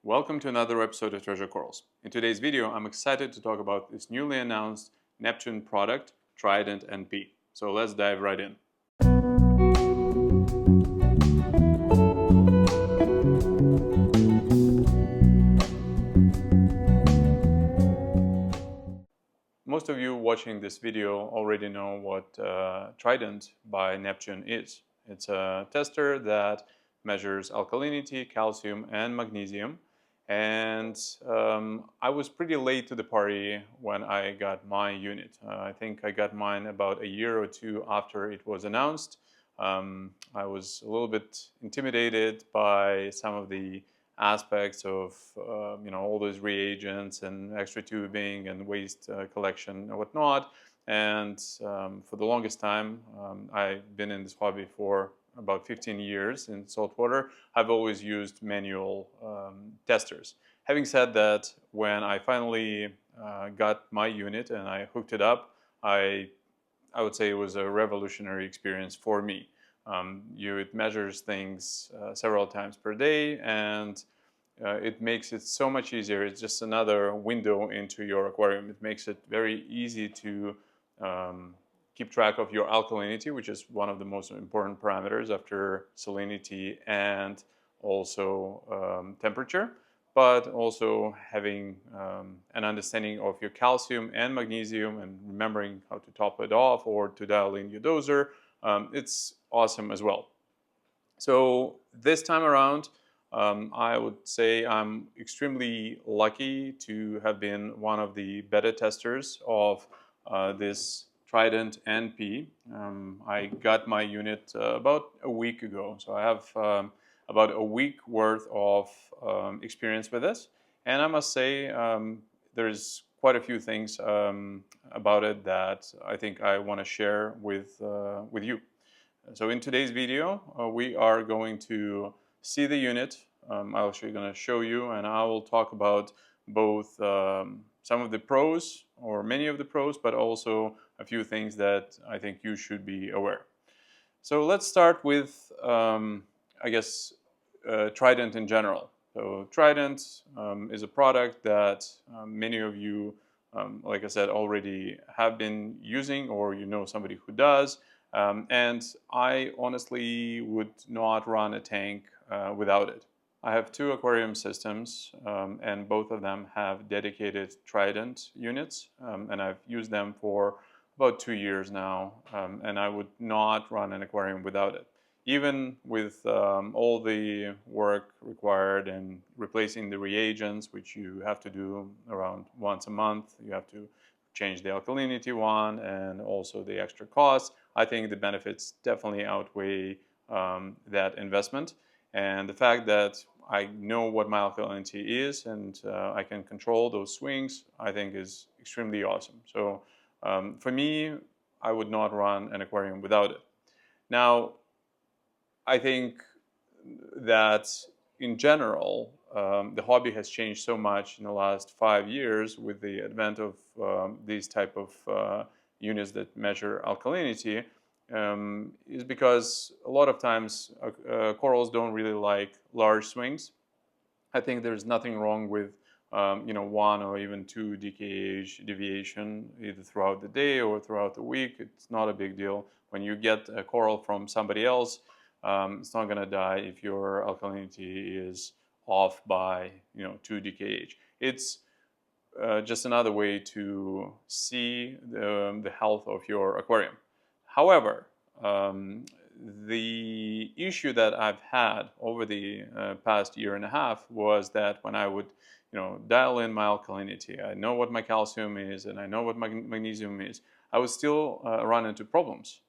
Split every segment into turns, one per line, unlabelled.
Welcome to another episode of Treasure Corals. In today's video, I'm excited to talk about this newly announced Neptune product, Trident NP. So let's dive right in. Most of you watching this video already know what Trident by Neptune is. It's a tester that measures alkalinity, calcium, and magnesium. And I was pretty late to the party when I got my unit. I think I got mine about a year or two after it was announced. I was a little bit intimidated by some of the aspects of all those reagents and extra tubing and waste collection and whatnot. And for the longest time, I've been in this hobby for about 15 years in saltwater. I've always used manual testers. Having said that, when I finally got my unit and I hooked it up, I would say it was a revolutionary experience for me. It measures things several times per day, and it makes it so much easier. It's just another window into your aquarium. It makes it very easy to keep track of your alkalinity, which is one of the most important parameters after salinity and also temperature, but also having an understanding of your calcium and magnesium and remembering how to top it off or to dial in your doser. It's awesome as well. So this time around, I would say I'm extremely lucky to have been one of the beta testers of this Trident NP. I got my unit about a week ago, so I have about a week worth of experience with this. And I must say there's quite a few things about it that I think I want to share with you. So in today's video, we are going to see the unit. I'm actually going to show you, and I will talk about both some of the pros or many of the pros, but also a few things that I think you should be aware. So let's start with, I guess, Trident in general. So Trident is a product that many of you, like I said, already have been using, or you know somebody who does. And I honestly would not run a tank without it. I have two aquarium systems, and both of them have dedicated Trident units, and I've used them for about 2 years now, and I would not run an aquarium without it. Even with all the work required and replacing the reagents, which you have to do around once a month, you have to change the alkalinity one and also the extra costs. I think the benefits definitely outweigh that investment. And the fact that I know what my alkalinity is and I can control those swings, I think is extremely awesome. So for me, I would not run an aquarium without it. Now, I think that in general, the hobby has changed so much in the last 5 years with the advent of these type of units that measure alkalinity, is because a lot of times corals don't really like large swings. I think there's nothing wrong with 1 or even 2 DKH deviation either throughout the day or throughout the week. It's not a big deal. When you get a coral from somebody else, it's not going to die if your alkalinity is off by 2 DKH. It's just another way to see the health of your aquarium. However, the issue that I've had over the past year and a half was that when I would dial in my alkalinity, I know what my calcium is and I know what my magnesium is, I would still run into problems.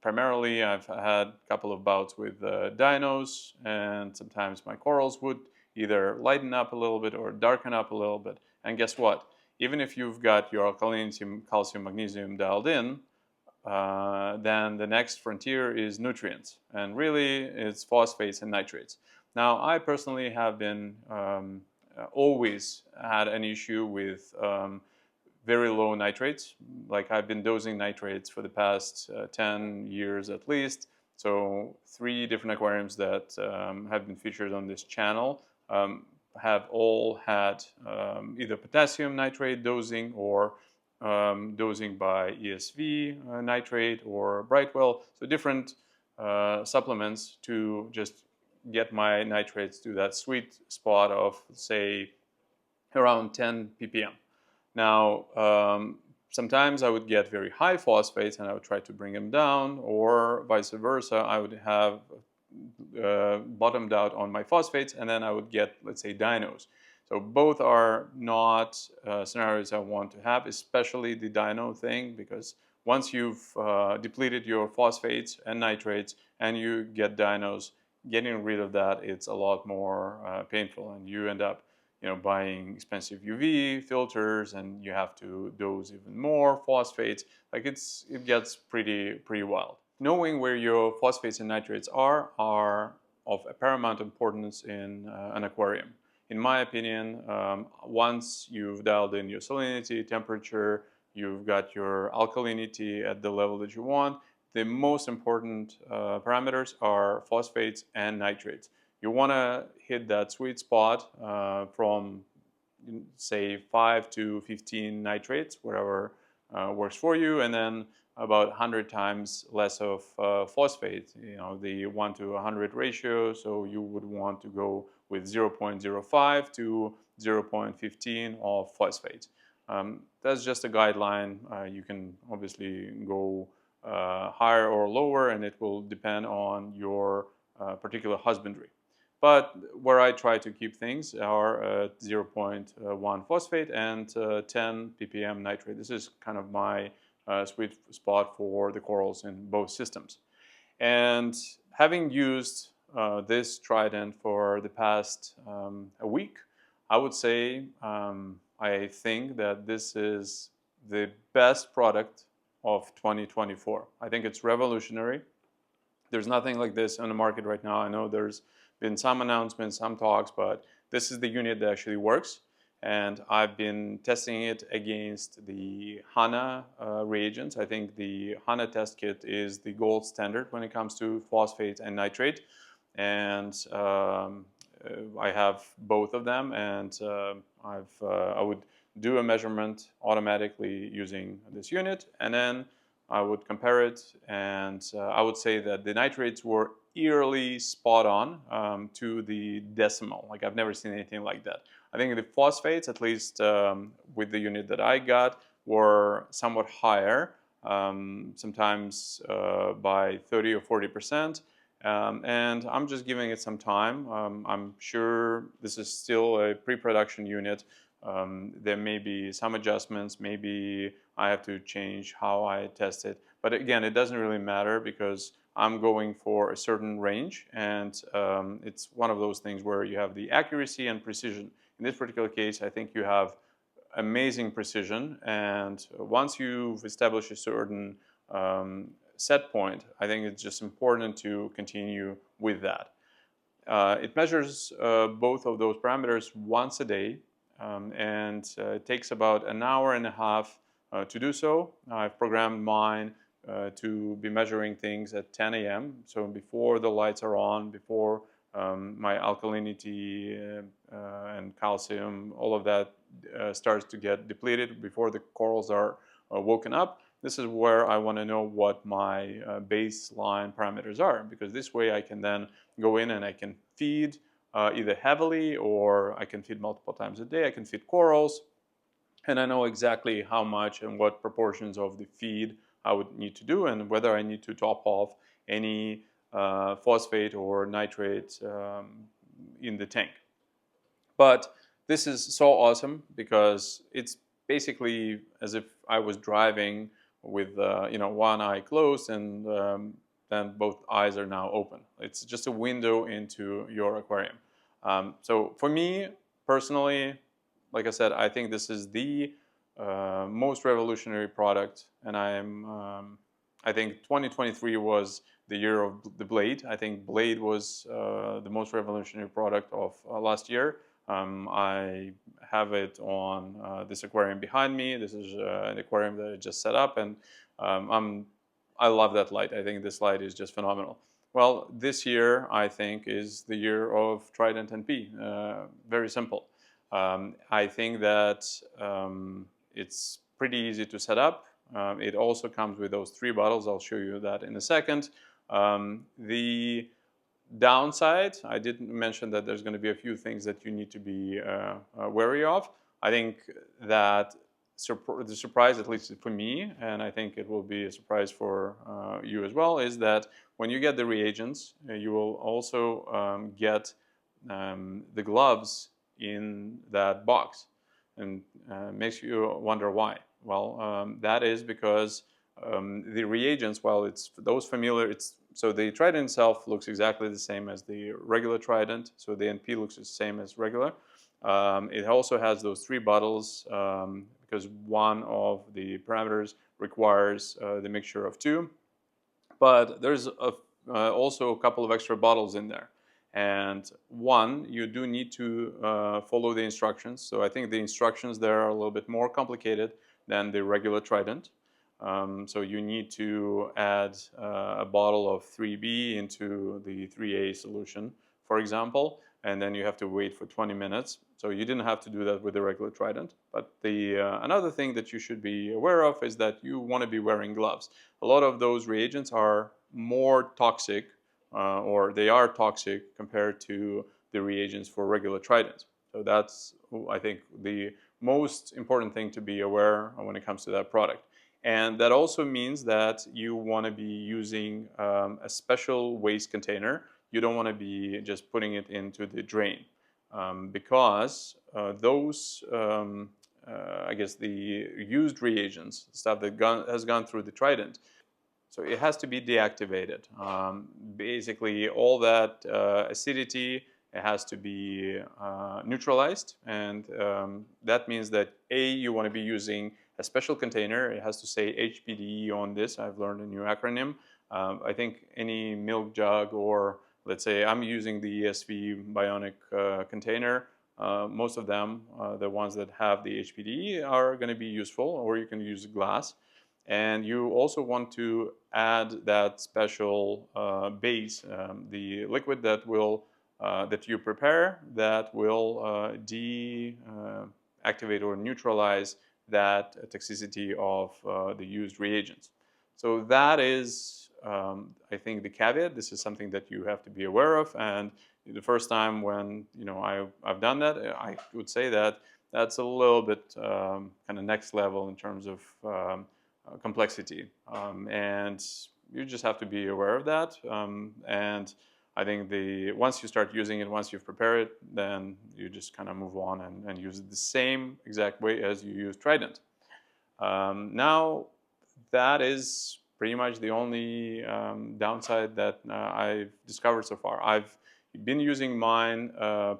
Primarily, I've had a couple of bouts with dinos, and sometimes my corals would either lighten up a little bit or darken up a little bit. And guess what? Even if you've got your alkalinity, calcium, magnesium dialed in, then the next frontier is nutrients. And really, it's phosphates and nitrates. Now, I personally have been always had an issue with very low nitrates. Like I've been dosing nitrates for the past 10 years at least. So 3 different aquariums that have been featured on this channel all had either potassium nitrate dosing or dosing by ESV nitrate or Brightwell, so different supplements to just get my nitrates to that sweet spot of, say, around 10 ppm. Now, sometimes I would get very high phosphates and I would try to bring them down, or vice versa. I would have bottomed out on my phosphates and then I would get, let's say, dinos. So both are not scenarios I want to have, especially the dino thing, because once you've depleted your phosphates and nitrates and you get dinos, getting rid of that, it's a lot more painful, and you end up buying expensive UV filters, and you have to dose even more phosphates. Like it gets pretty wild. Knowing where your phosphates and nitrates are of a paramount importance in an aquarium. In my opinion, once you've dialed in your salinity, temperature, you've got your alkalinity at the level that you want, the most important parameters are phosphates and nitrates. You want to hit that sweet spot from, say, 5 to 15 nitrates, whatever works for you, and then about 100 times less of phosphate, the 1 to 100 ratio. So you would want to go with 0.05 to 0.15 of phosphate. That's just a guideline. You can obviously go higher or lower, and it will depend on your particular husbandry. But where I try to keep things are at 0.1 phosphate and 10 ppm nitrate. This is kind of my sweet spot for the corals in both systems. And having used this Trident for the past a week, I would say I think that this is the best product of 2024. I think it's revolutionary. There's nothing like this on the market right now. I know there's been some announcements, some talks, but this is the unit that actually works. And I've been testing it against the HANA reagents. I think the HANA test kit is the gold standard when it comes to phosphate and nitrate. And I have both of them, and I would do a measurement automatically using this unit, and then I would compare it, and I would say that the nitrates were eerily spot on to the decimal. Like, I've never seen anything like that. I think the phosphates, at least with the unit that I got, were somewhat higher, sometimes by 30 or 40%. And I'm just giving it some time. I'm sure this is still a pre-production unit. There may be some adjustments. Maybe I have to change how I test it. But again, it doesn't really matter because I'm going for a certain range, and it's one of those things where you have the accuracy and precision. In this particular case, I think you have amazing precision, and once you've established a certain set point, I think it's just important to continue with that. It measures both of those parameters once a day, and it takes about an hour and a half to do so. I've programmed mine to be measuring things at 10 a.m. So before the lights are on, before my alkalinity and calcium, all of that starts to get depleted, before the corals are woken up. This is where I want to know what my baseline parameters are, because this way I can then go in and I can feed either heavily, or I can feed multiple times a day. I can feed corals, and I know exactly how much and what proportions of the feed I would need to do, and whether I need to top off any phosphate or nitrate in the tank. But this is so awesome because it's basically as if I was driving with one eye closed, and then both eyes are now open. It's just a window into your aquarium. So for me personally, like I said, I think this is the most revolutionary product, and I think 2023 was the year of the Blade. I think Blade was the most revolutionary product of last year. I have it on this aquarium behind me. This is an aquarium that I just set up, and I love that light. I think this light is just phenomenal. Well, this year I think is the year of Trident NP. Very simple. I think that it's pretty easy to set up. It also comes with those 3 bottles. I'll show you that in a second. The downside, I did mention that there's going to be a few things that you need to be wary of. I think that the surprise, at least for me, and I think it will be a surprise for you as well, is that when you get the reagents, you will also get the gloves in that box, and makes you wonder why. Well, that is because the reagents, while it's those familiar, so the Trident itself looks exactly the same as the regular Trident, so the NP looks the same as regular. It also has those 3 bottles because one of the parameters requires the mixture of 2. But there's also a couple of extra bottles in there. And one, you do need to follow the instructions. So I think the instructions there are a little bit more complicated than the regular Trident. So you need to add a bottle of 3B into the 3A solution, for example, and then you have to wait for 20 minutes. So you didn't have to do that with the regular Trident. But another thing that you should be aware of is that you want to be wearing gloves. A lot of those reagents are more toxic, or they are toxic compared to the reagents for regular Trident. So that's, I think, the most important thing to be aware of when it comes to that product. And that also means that you want to be using a special waste container. You don't want to be just putting it into the drain because those, I guess, the used reagents, stuff that has gone through the Trident, so it has to be deactivated. Basically, all that acidity, it has to be neutralized, and that means that you want to be using a special container. It has to say HPDE on this. I've learned a new acronym. I think any milk jug, or let's say I'm using the ESV bionic container. Most of them, the ones that have the HPDE, are going to be useful, or you can use glass. And you also want to add that special base, the liquid that will that you prepare, that will deactivate or neutralize that toxicity of the used reagents. So that is, I think, the caveat. This is something that you have to be aware of. And the first time when I've done that, I would say that that's a little bit kind of next level in terms of complexity, and you just have to be aware of that. And I think once you start using it, once you've prepared it, then you just kind of move on and use it the same exact way as you use Trident. Now, that is pretty much the only downside that I've discovered so far. I've been using mine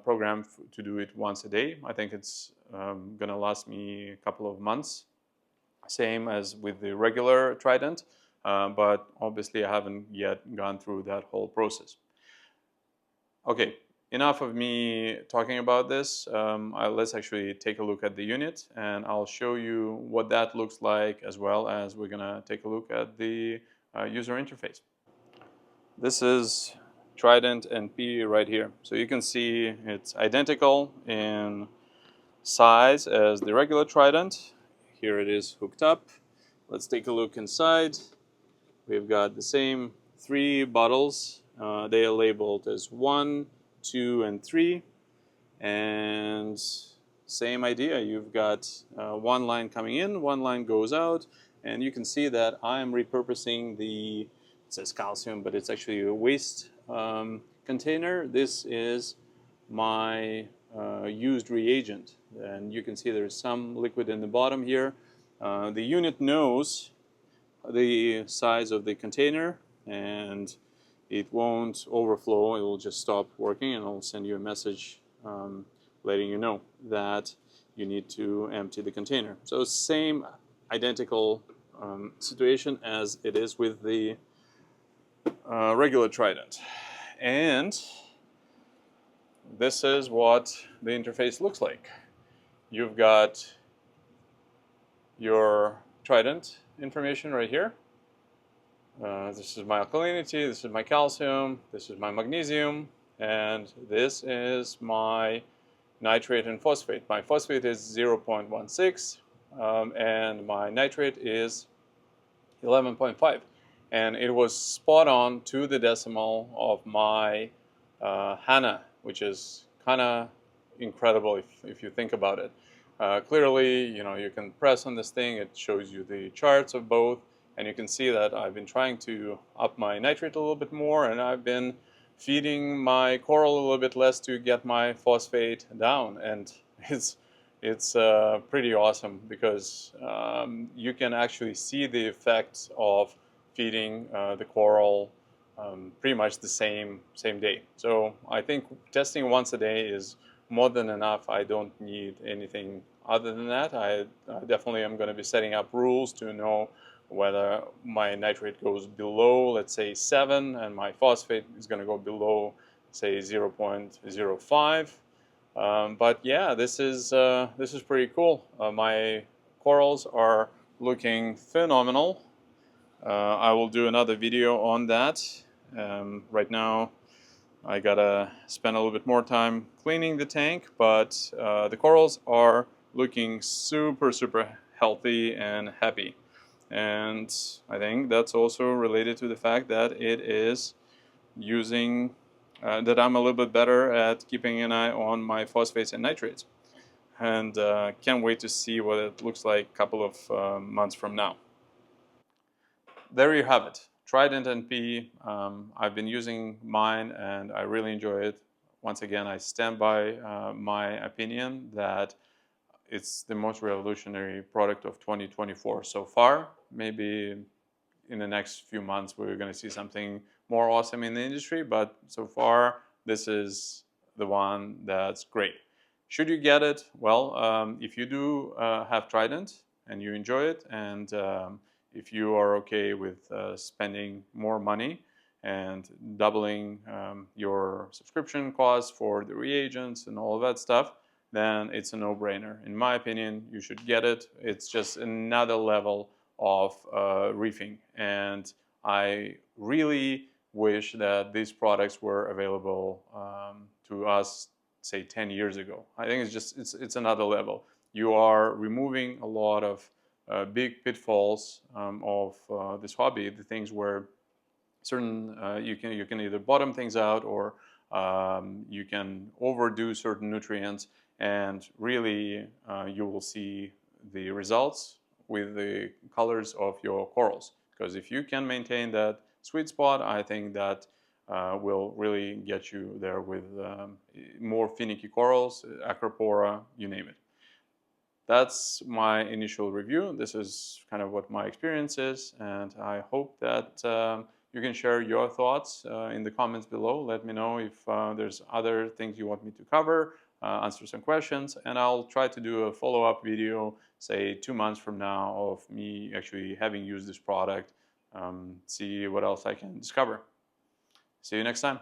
program to do it once a day. I think it's going to last me a couple of months. Same as with the regular Trident, but obviously I haven't yet gone through that whole process. Okay, enough of me talking about this. Let's actually take a look at the unit, and I'll show you what that looks like, as well as we're going to take a look at the user interface. This is Trident NP right here. So you can see it's identical in size as the regular Trident. Here it is hooked up. Let's take a look inside. We've got the same 3 bottles. They are labeled as 1, 2, and 3. And same idea. You've got one line coming in, one line goes out. And you can see that I'm repurposing it says calcium, but it's actually a waste container. This is my used reagent, and you can see there's some liquid in the bottom here. The unit knows the size of the container, and it won't overflow. It will just stop working, and I'll send you a message letting you know that you need to empty the container. So same identical situation as it is with the regular Trident. And this is what the interface looks like. You've got your Trident information right here. This is my alkalinity, this is my calcium, this is my magnesium, and this is my nitrate and phosphate. My phosphate is 0.16 and my nitrate is 11.5. And it was spot on to the decimal of my HANA, which is kind of incredible if you think about it. Clearly, you can press on this thing, it shows you the charts of both, and you can see that I've been trying to up my nitrate a little bit more, and I've been feeding my coral a little bit less to get my phosphate down, and it's pretty awesome because you can actually see the effects of feeding the coral pretty much the same day. So I think testing once a day is more than enough. I don't need anything other than that. I definitely am going to be setting up rules to know whether my nitrate goes below, let's say 7, and my phosphate is going to go below, say 0.05. But yeah, this is pretty cool. My corals are looking phenomenal. I will do another video on that. Right now, I gotta spend a little bit more time cleaning the tank, but the corals are looking super healthy and happy. And I think that's also related to the fact that it is using that I'm a little bit better at keeping an eye on my phosphates and nitrates. And can't wait to see what it looks like a couple of months from now. There you have it. Trident NP. I've been using mine and I really enjoy it. Once again, I stand by my opinion that it's the most revolutionary product of 2024 so far. Maybe in the next few months we're going to see something more awesome in the industry, but so far this is the one that's great. Should you get it? Well, if you do have Trident and you enjoy it, and if you are okay with spending more money and doubling your subscription costs for the reagents and all of that stuff, then it's a no-brainer. In my opinion, you should get it. It's just another level of reefing, and I really wish that these products were available to us, say 10 years ago. I think it's another level. You are removing a lot of big pitfalls of this hobby, the things where certain you can either bottom things out or you can overdo certain nutrients, and really you will see the results with the colors of your corals. Because if you can maintain that sweet spot, I think that will really get you there with more finicky corals, acropora, you name it. That's my initial review. This is kind of what my experience is, and I hope that you can share your thoughts in the comments below. Let me know if there's other things you want me to cover, answer some questions, and I'll try to do a follow-up video, say 2 months from now, of me actually having used this product, see what else I can discover. See you next time.